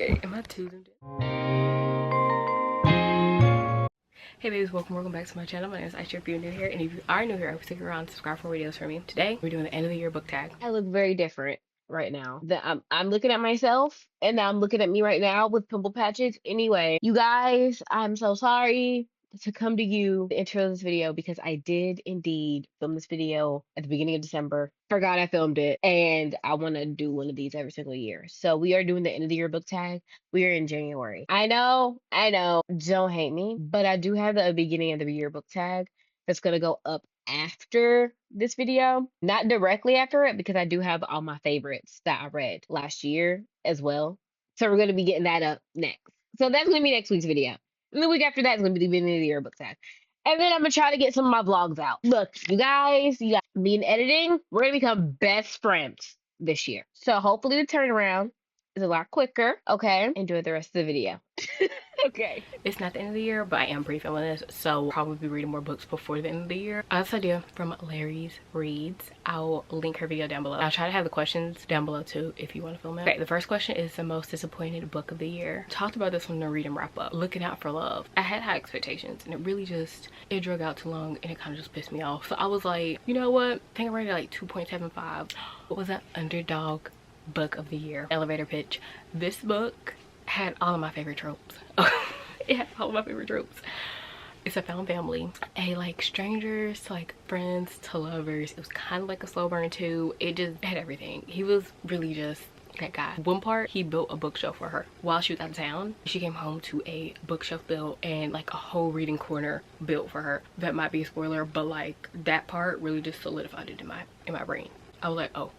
Okay, am I too zoomed in? Hey babies, welcome back to my channel. My name is Isha if you're new here, and if you are new here, I hope you stick around and subscribe for videos from me. Today we're doing the end of the year book tag. I look very different right now. I'm looking at myself and I'm looking at me right now with pimple patches. Anyway, you guys, I'm so sorry to come to you the intro of this video because I did indeed film this video at the beginning of December. Forgot I filmed it, and I want to do one of these every single year. So we are doing the end of the year book tag. We are in January. I know, don't hate me, but I do have the beginning of the year book tag that's gonna go up after this video, not directly after it, because I do have all my favorites that I read last year as well. So we're going to be getting that up next. So that's going to be next week's video. And the week after that is going to be the beginning of the year book tag. And then I'm going to try to get some of my vlogs out. Look, you guys, me and editing, we're going to become best friends this year. So hopefully the turnaround is a lot quicker. Okay, enjoy the rest of the video. Okay. It's not the end of the year, but I am pre-filming this, so I'll probably be reading more books before the end of the year. I have this idea from Larry's Reads. I'll link her video down below. I'll try to have the questions down below too if you want to film it. Okay, the first question is the most disappointed book of the year. Talked about this one in the read and wrap up. Looking Out for Love. I had high expectations and it drug out too long and it kind of just pissed me off. So I was like, you know what? I think I rated like 2.75. What was that? Underdog book of the year. Elevator pitch. This book had all of my favorite tropes. It had all of my favorite tropes. It's a found family, like strangers to like friends to lovers. It was kind of like a slow burn too. It just had everything. He was really just that guy. One part, he built a bookshelf for her while she was out of town. She came home to a bookshelf built and like a whole reading corner built for her. That might be a spoiler, but like that part really just solidified it in my brain. I was like, oh,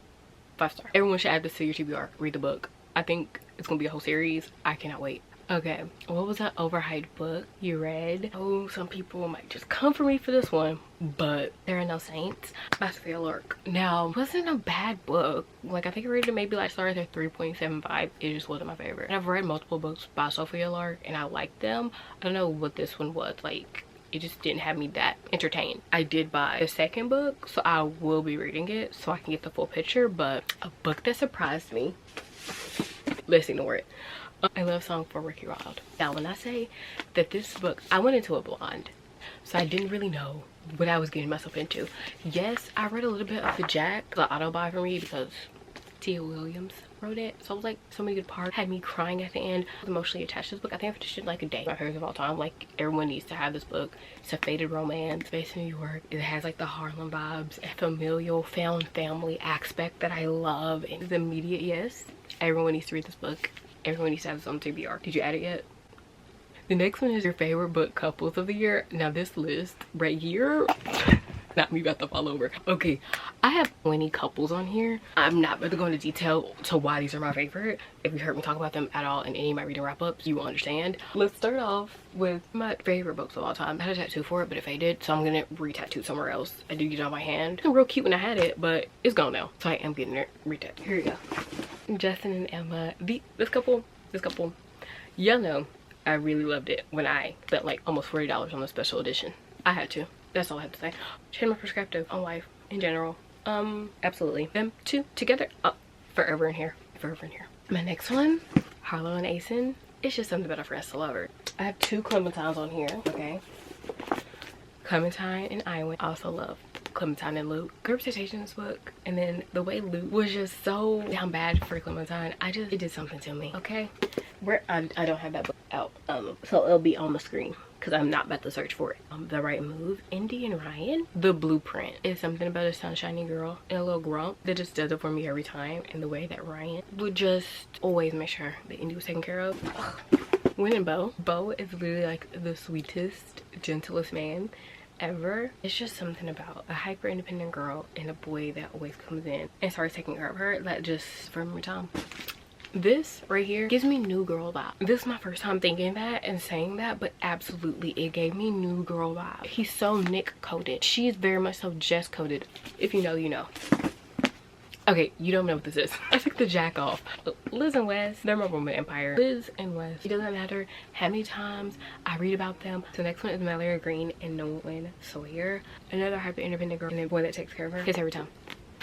5-star. Everyone should add this to your TBR. Read the book. I think it's gonna be a whole series. I cannot wait. Okay, what was that overhyped book you read? Oh, some people might just come for me for this one, but There Are No Saints by Sophia Lork. Now, it wasn't a bad book. Like, I think I rated it maybe like stars at 3.75. It just wasn't my favorite. And I've read multiple books by Sophia Lork and I liked them. I don't know what this one was. Like, it just didn't have me that entertained. I did buy the second book, so I will be reading it so I can get the full picture. But a book that surprised me, let's ignore it. I Love Song for Ricky Wild. Now when I say that this book, I went into it blind, so I didn't really know what I was getting myself into. Yes, I read a little bit of the Jack, the auto buy for me, because Tia Williams wrote it. So I was like, so many good parts. Had me crying at the end. I was emotionally attached to this book. I think I finished it in like a day. My favorites of all time. Like, everyone needs to have this book. It's a faded romance based in New York. It has like the Harlem vibes, a familial found family aspect that I love. And the immediate yes. Everyone needs to read this book. Everyone needs to have this on TBR. Did you add it yet? The next one is your favorite book couples of the year. Now this list right here, not me about to fall over. Okay, I have 20 couples on here. I'm not about to go into detail to why these are my favorite. If you heard me talk about them at all in any of my reading wrap-ups, you will understand. Let's start off with my favorite books of all time. I had a tattoo for it, but it faded, so I'm gonna re-tattoo somewhere else. I did get it on my hand. It was real cute when I had it, but it's gone now. So I am getting it re-tattooed. Here we go. Justin and Emma. This couple, y'all know I really loved it when I spent like almost $40 on the special edition. I had to. That's all I have to say. Change my perspective on life in general. Absolutely. Them two together, forever in here. Forever in here. My next one, Harlow and Asen. It's just something about a friends to lover. I have 2 Clementines on here, okay? Clementine and Iwan. I also love Clementine and Luke. Good representation in this book, and then the way Luke was just so down bad for Clementine, it did something to me. Okay, I don't have that book out, so it'll be on the screen because I'm not about to search for it. The Right Move, Indy and Ryan. The Blueprint is something about a sunshiny girl and a little grump that just does it for me every time, and the way that Ryan would just always make sure that Indy was taken care of. Win and Bo is literally like the sweetest, gentlest man ever. It's just something about a hyper independent girl and a boy that always comes in and starts taking care of her. That just for me time. This right here gives me new girl vibe. This is my first time thinking that and saying that, but absolutely it gave me new girl vibe. He's so Nick coded. She's very much so Jess coded. If you know, you know. Okay, you don't know what this is. I took the jack off. Liz and Wes, they're my romance empire. Liz and Wes, it doesn't matter how many times I read about them. So the next one is Mallory Green and Nolan Sawyer. Another hyper independent girl and a boy that takes care of her. Hits every time.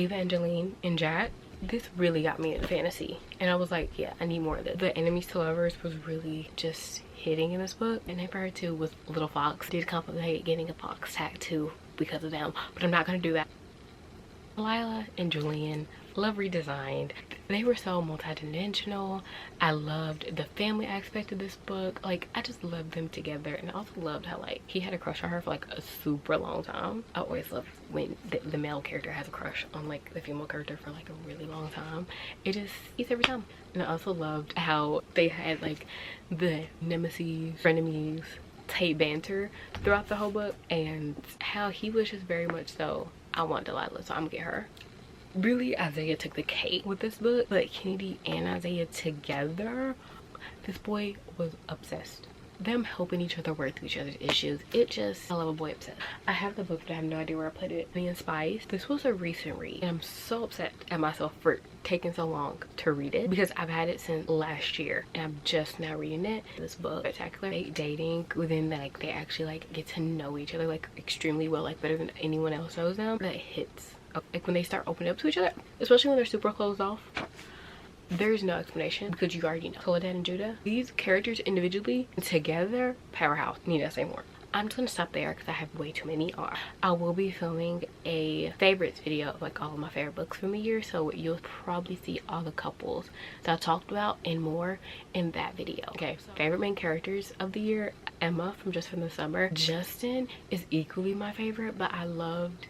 Evangeline and Jack. this really got me into fantasy, and I was like, yeah, I need more of this. The enemies to lovers was really just hitting in this book. And then part 2 was Little Fox. Did contemplate getting a fox tattoo because of them, but I'm not gonna do that. Lila and Julian, love redesigned. They were so multi-dimensional. I loved the family aspect of this book. Like, I just loved them together. And I also loved how, like, he had a crush on her for like a super long time. I always love when the male character has a crush on like the female character for like a really long time. It just eats every time. And I also loved how they had like the nemesis, frenemies type banter throughout the whole book, and how he was just very much so, I want Delilah, so I'm gonna get her. Really, Isaiah took the cake with this book, but Kennedy and Isaiah together, this boy was obsessed. Them helping each other work through each other's issues, it just, I love a boy obsessed. I have the book, but I have no idea where I put it. Honey and Spice. This was a recent read, and I'm so upset at myself for taking so long to read it, because I've had it since last year and I'm just now reading it. This book, spectacular. They dating within, like, they actually like get to know each other like extremely well, like better than anyone else knows them. That hits, like when they start opening up to each other, especially when they're super closed off. There's no explanation because you already know. Soledad and Judah, these characters individually and together, powerhouse. Need to say more. I'm just gonna stop there because I have way too many. I will be filming a favorites video of like all of my favorite books from the year, so you'll probably see all the couples that I talked about and more in that video. Okay, so favorite main characters of the year: Emma from Just from the Summer. Justin is equally my favorite, but I loved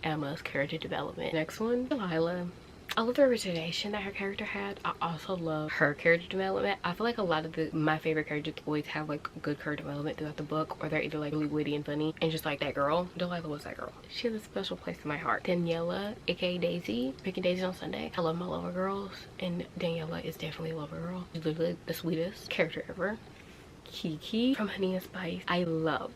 Emma's character development. Next one, Delilah. I love the representation that her character had. I also love her character development. I feel like a lot of my favorite characters always have like good character development throughout the book, or they're either like really witty and funny and just like that girl. Delilah was that girl. She has a special place in my heart. Daniela, aka Daisy, picking Daisy on Sunday. I love my lover girls, and Daniela is definitely a lover girl. She's literally the sweetest character ever. Kiki from Honey and Spice. I love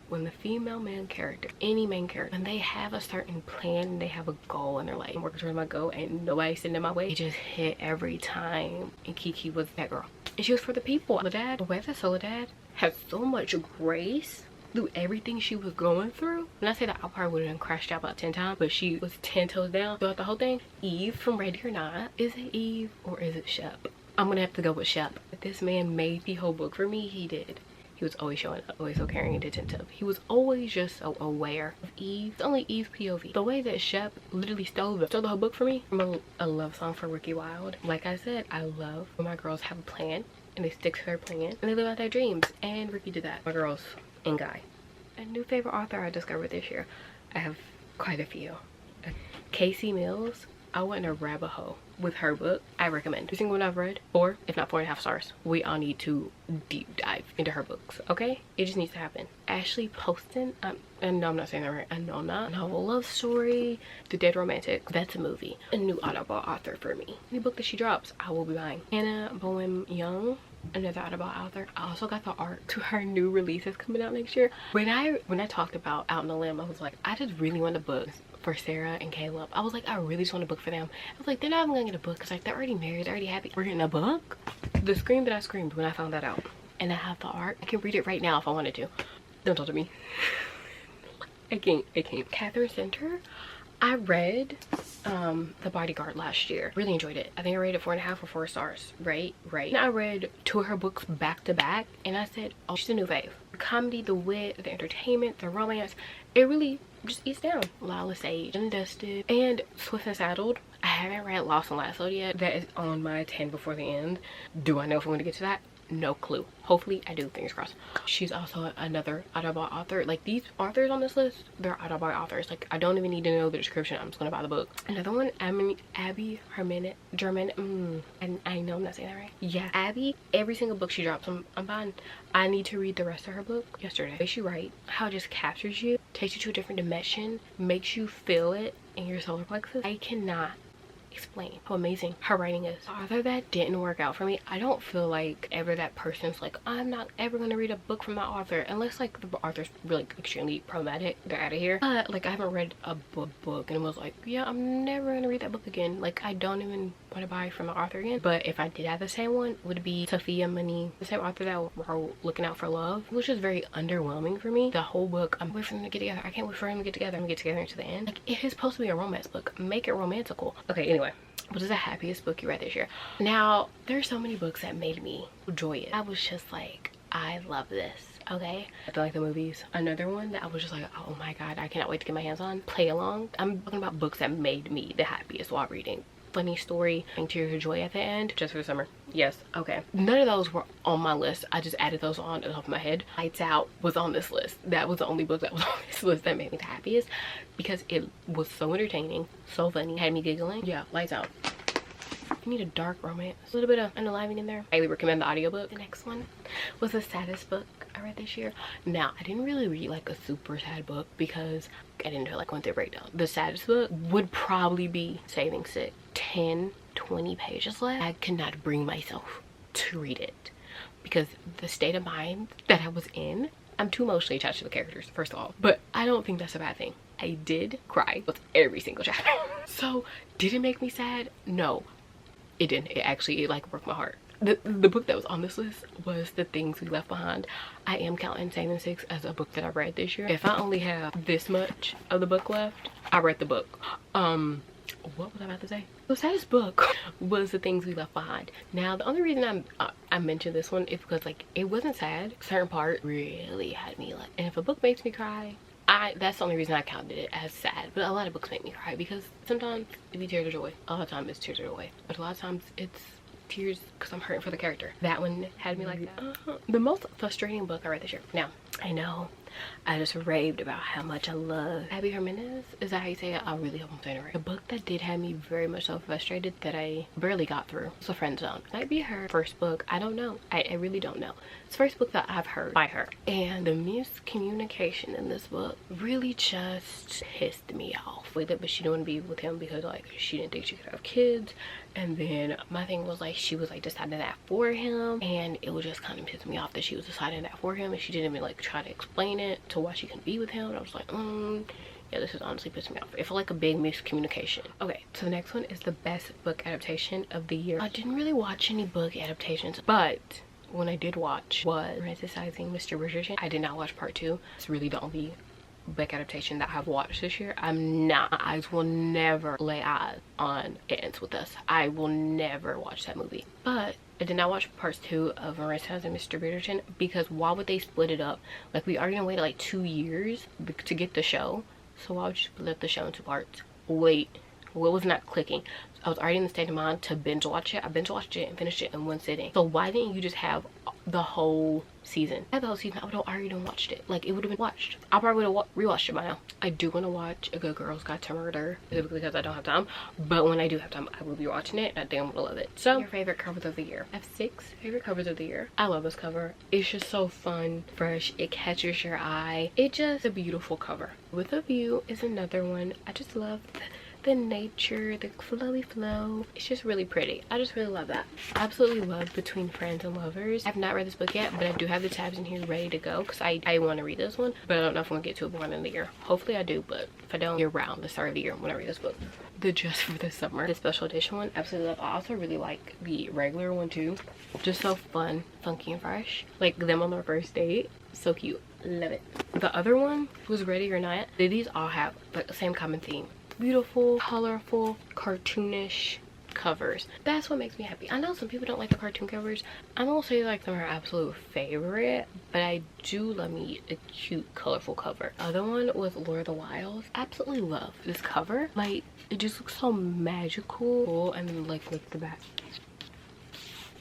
when the female main character, any main character, when they have a certain plan and they have a goal and they're like, I'm working towards my goal and nobody's sitting in my way. It just hit every time, and Kiki was that girl. And she was for the people. Soledad, the way that Soledad had so much grace through everything she was going through. When I say that, I probably would have crashed out about 10 times, but she was 10 toes down throughout the whole thing. Eve from Ready or Not. Is it Eve or is it Shep? I'm gonna have to go with Shep. If this man made the whole book for me, he did. He was always showing up, always so caring and attentive. He was always just so aware of Eve. It's only Eve POV. The way that Shep literally stole the whole book for me from a love song for Ricky Wilde. Like I said, I love when my girls have a plan and they stick to their plan and they live out their dreams. And Ricky did that. My girls and Guy. A new favorite author I discovered this year. I have quite a few. Casey Mills. I went in a rabbit hole with her book. I recommend every single one I've read, 4, if not 4.5 stars. We all need to deep dive into her books, okay? It just needs to happen. Ashley Poston, and no, I'm not saying that right. I know not. Novel love story, The Dead Romantic. That's a movie. A new Audible author for me. Any book that she drops, I will be buying. Hannah Bowen Young, another Audible author. I also got the art to her new releases coming out next year. When I talked about Out on a Limb, I was like, I just really want a book for Sarah and Caleb. I was like, I really just want a book for them. I was like, they're not even gonna get a book because like they're already married, they're already happy. We're getting a book? The scream that I screamed when I found that out. And I have the art. I can read it right now if I wanted to. Don't talk to me. I can't. Catherine Center. I read The Bodyguard last year. Really enjoyed it. I think I rated 4.5 or 4 stars. Right. And I read 2 of her books back to back, and I said, oh, she's a new fave. The comedy, the wit, the entertainment, the romance, it really just eats down. Lila Sage, Undusted, and Swift and Saddled. I haven't read Lost and Lassoed yet. That is on my 10 before the end. Do I know if I'm going to get to that? No clue. Hopefully I do, fingers crossed. She's also another Audible author. Like, these authors on this list, they're Audible authors. Like, I don't even need to know the description. I'm just gonna buy the book. Another one, Abby German. And I know I'm not saying that right. Yeah, Abby, every single book she drops, I'm buying. I need to read the rest of her book yesterday. The way she writes, how it just captures you, takes you to a different dimension, makes you feel it in your solar plexus. I cannot explain how amazing her writing is. The author that didn't work out for me, I don't feel like ever that person's like, I'm not ever gonna read a book from that author unless like the author's really extremely problematic. They're out of here. But like I haven't read a book and was like, yeah, I'm never gonna read that book again. Like I don't even want to buy from the author again. But if I did have the same one, it would be Sophia Money, the same author that wrote Looking Out for Love, which was very underwhelming for me. The whole book, I'm waiting for them to get together. I can't wait for them to get together and get together into the end. Like it is supposed to be a romance book. Make it romantical. Okay, anyway. What is the happiest book you read this year? Now, there's so many books that made me enjoy it. I was just like, I love this. Okay, I feel like the movies. Another one that I was just like, oh my god, I cannot wait to get my hands on. Play Along. I'm talking about books that made me the happiest while reading. Funny story, tears of joy at the end, just for the summer. Yes, okay. None of those were on my list. I just added those on the top of my head. Lights Out was on this list. That was the only book that was on this list that made me the happiest because it was so entertaining, so funny, had me giggling. Yeah, Lights Out. You need a dark romance, a little bit of unaliving in there. I highly recommend the audiobook. The next one was the saddest book I read this year. Now, I didn't really read like a super sad book because I didn't feel like going through a breakdown. The saddest book would probably be Saving Sick. 10-20 pages left. I could not bring myself to read it because the state of mind that I was in, I'm too emotionally attached to the characters, first of all, but I don't think that's a bad thing. I did cry with every single chapter. So did it make me sad? No, it didn't. It like broke my heart. The book that was on this list was The Things We Left Behind. I am counting Saving Six as a book that I read this year. If I only have this much of the book left, I read the book. What was I about to say? The saddest book was The Things We Left Behind. Now, the only reason I mentioned this one is because like it wasn't sad. Certain part really had me like, and if a book makes me cry, that's the only reason I counted it as sad. But a lot of books make me cry because sometimes it be tears of joy. A lot of times it's tears of joy, but a lot of times it's tears because I'm hurting for the character. That one had me like that. The most frustrating book I read this year. Now, I know I just raved about how much I love Abby Jimenez. Is that how you say it? I really hope I'm saying it right. The book that did have me very much so frustrated that I barely got through was A Friend Zone. Might be her first book. I don't know. I really don't know. It's the first book that I've heard by her. And the miscommunication in this book really just pissed me off with it. But she didn't want to be with him because like she didn't think she could have kids. And then my thing was like she was like deciding that for him, and it was just kind of pissing me off that she was deciding that for him and she didn't even like try to explain it to why she couldn't be with him. And I was like, yeah, this is honestly pissing me off. It felt like a big miscommunication. Okay, so the next one is the best book adaptation of the year. I didn't really watch any book adaptations, but when I did watch was Romancerizing Mr. Bridgerton. I did not watch part 2. It's really the only book adaptation that I've watched this year. My eyes will never lay eyes on It Ends With Us. I will never watch that movie. But I did not watch part 2 of Romancebooks Mr. Bridgerton because why would they split it up? Like we already waited like 2 years to get the show. So why would you split the show into parts? Wait, what was not clicking? I was already in the state of mind to binge watch it. I binge watched it and finished it in one sitting. So why didn't you just have the whole season? I had the whole season. I would have already done watched it. Like it would have been watched. I probably would have rewatched it by now. I do want to watch A Good Girl's Guide to Murder, specifically because I don't have time. But when I do have time, I will be watching it. And I think I'm gonna love it. So your favorite covers of the year? I have 6 favorite covers of the year. I love this cover. It's just so fun, fresh. It catches your eye. It's just a beautiful cover. With a View is another one. I just love the nature, the flowy flow. It's just really pretty. I just really love that. I absolutely love Between Friends and Lovers. I have not read this book yet, but I do have the tabs in here ready to go because I want to read this one, but I don't know if I'm gonna get to it before the end of the year. Hopefully I do, but if I don't, year round, the start of the year when I read this book. The Just for the Summer, the special edition one, absolutely love. I also really like the regular one too. Just so fun, funky and fresh. Like them on their first date. So cute. Love it. The other one was Ready or Not. These all have like the same common theme. Beautiful, colorful, cartoonish covers. That's what makes me happy. I know some people don't like the cartoon covers. I don't say like they're my absolute favorite, but I do love me a cute, colorful cover. Other one was Lord of the Wilds. Absolutely love this cover. Like it just looks so magical, and then like look at the back.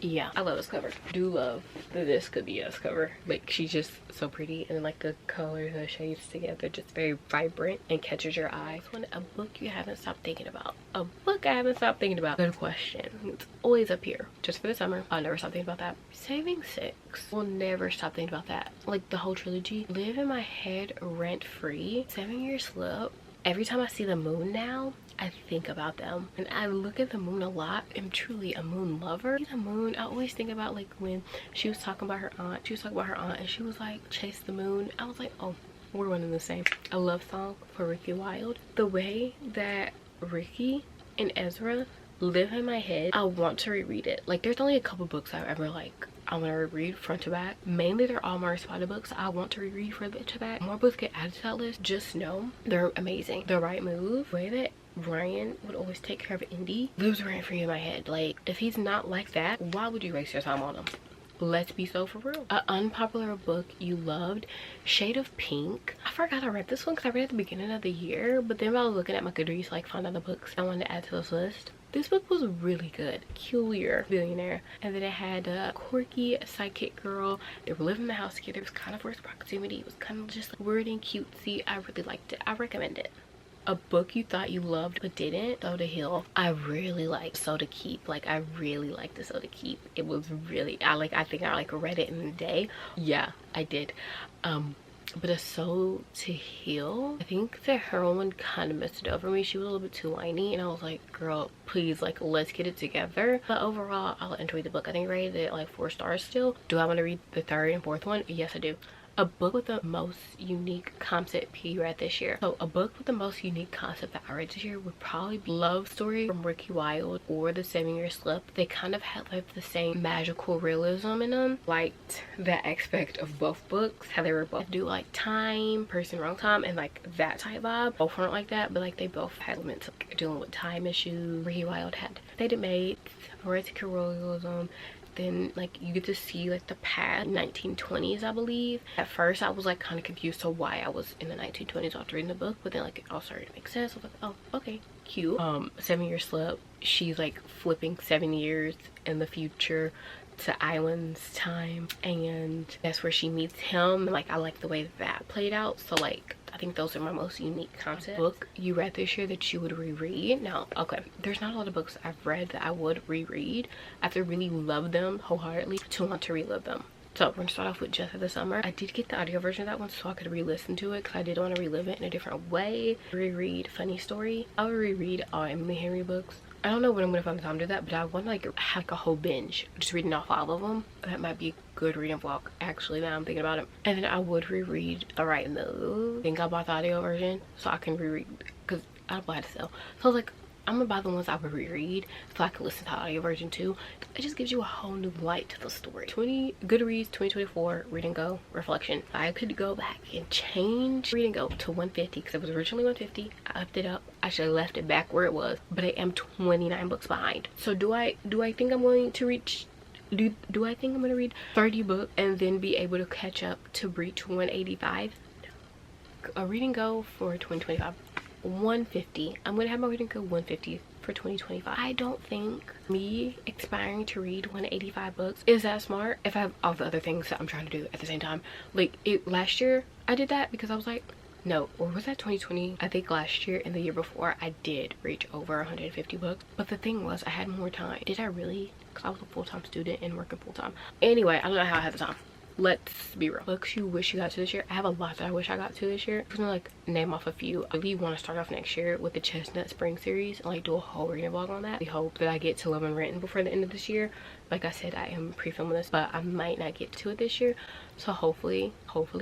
Yeah, I love this cover. Do love the This Could Be Us cover. Like she's just so pretty, and then like the colors and the shades together just very vibrant and catches your eye. This one, a book you haven't stopped thinking about. A book I haven't stopped thinking about. Good question. It's always up here. Just for the summer. I'll never stop thinking about that. Saving Six. Will never stop thinking about that. Like the whole trilogy. Live in my head rent free. 7 Year Slip. every time I see the moon now, I think about them, and I look at the moon a lot. I'm truly a moon lover. The moon, I always think about like when she was talking about her aunt. She was talking about her aunt and she was like, chase the moon. I was like, oh, we're one and the same. A love song for Ricky Wilde. The way that Ricky and Ezra live in my head, I want to reread it. Like, there's only a couple books I've ever like I want to reread front to back. Mainly they're all Mari Spotted books I want to reread front to back. More books get added to that list. Just know they're amazing. The Right Move, the way that Ryan would always take care of Indy, lives rent free in my head. Like, if he's not like that, why would you waste your time on him? Let's be so for real. An unpopular book you loved, Shade of Pink. I forgot I read this one because I read at the beginning of the year, but then while I was looking at my Goodreads, like find other books I wanted to add to this list. This book was really good. Peculiar Billionaire. And then it had a quirky sidekick girl. They were living in the house together. It was kind of close proximity. It was kind of just like weird and cutesy. I really liked it. I recommend it. A book you thought you loved but didn't, So to Heal. I really liked So to Keep. Like, I really liked the So to Keep. It was really, I think I like read it in a day. Yeah, I did. But a So to Heal, I think the heroine kind of messed it up for me. She was a little bit too whiny and I was like, girl, please, like, let's get it together. But overall, I'll enjoy the book. I think I rated it like 4 stars still. Do I want to read the 3rd and 4th one? Yes, I do. A book with the most unique concept you read this year. So a book with the most unique concept that I read this year would probably be Love Story from Ricky Wilde or The 7-Year Slip. They kind of had like the same magical realism in them. Liked that aspect of both books, how they were both do like time, person, wrong time, and like that type vibe. Both weren't like that, but like they both had elements of like, dealing with time issues. Ricky Wilde had dated mates, romantic realism. Then like you get to see like the past 1920s, I believe. At first I was like kind of confused to why I was in the 1920s after reading the book, but then like it all started to make sense. I was like, oh, okay, cute. 7-Year Slip, she's like flipping 7 years in the future to Island's time, and that's where she meets him. Like, I like the way that played out. So like I think those are my most unique concepts. Book you read this year that you would reread. Now, okay, there's not a lot of books I've read that I would reread after really love them wholeheartedly to want to relive them. So we're gonna start off with Just of the Summer. I did get the audio version of that one so I could re-listen to it because I did want to relive it in a different way. Reread Funny Story. I would reread all Emily Henry books. I don't know when I'm gonna find the time to do that, but I want to like have like a whole binge just reading off all of them. That might be a good reading vlog, actually, now I'm thinking about it. And then I would reread The Right Move. I think I bought the audio version so I can reread because I don't buy it to sell. So I was like, I'm gonna buy the ones I would reread so I can listen to the audio version too. It just gives you a whole new light to the story. Goodreads 2024 Read and Go Reflection. I could go back and change Read and Go to 150 because it was originally 150. I upped it up. I should have left it back where it was, but I am 29 books behind. So do I think I'm going to reach do I think I'm gonna read 30 books and then be able to catch up to reach 185? No. A Read and Go for 2025. 150. I'm gonna have my Read and Go 150 for 2025. I don't think me aspiring to read 185 books is that smart if I have all the other things that I'm trying to do at the same time. Like last year I did that because I was like, no, or was that 2020? I think last year and the year before I did reach over 150 books, but the thing was I had more time. Did I really? Because I was a full-time student and working full-time. Anyway, I don't know how I had the time. Let's be real. Books you wish you got to this year. I have a lot that I wish I got to this year. I'm gonna like name off a few. I really want to start off next year with the Chestnut Spring series and like do a whole reading vlog on that. We hope that I get to Love and Written before the end of this year. Like I said, I am pre-filming this, but I might not get to it this year. So hopefully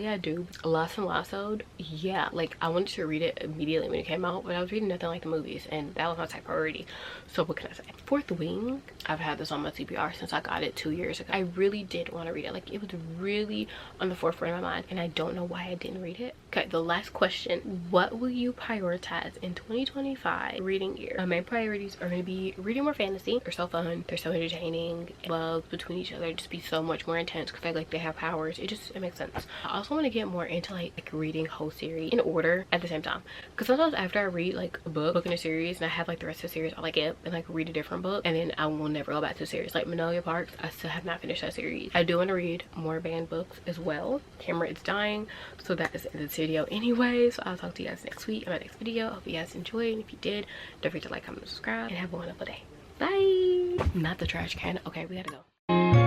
I do. Lost and Lassoed, yeah, like I wanted to read it immediately when it came out, but I was reading nothing like the movies and that was my type priority. So what can I say? Fourth Wing, I've had this on my TBR since I got it 2 years ago. I really did want to read it. Like, it was really on the forefront of my mind and I don't know why I didn't read it. Okay, the last question. What will you prioritize in 2025 reading year? My main priorities are going to be reading more fantasy. They're so fun. They're so entertaining. Love between each other just be so much more intense because they have powers. It makes sense. I also want to get more into like reading whole series in order at the same time, because sometimes after I read like a book in a series and I have like the rest of the series, I'll like get and like read a different book and then I will never go back to the series. Like Magnolia Parks, I still have not finished that series. I do want to read more banned books as well. Camera is dying, so that is the end of this video anyway. So I'll talk to you guys next week in my next video. I hope you guys enjoyed, and if you did, don't forget to like, comment, subscribe, and have a wonderful day. Bye. Not the trash can. Okay, we gotta go.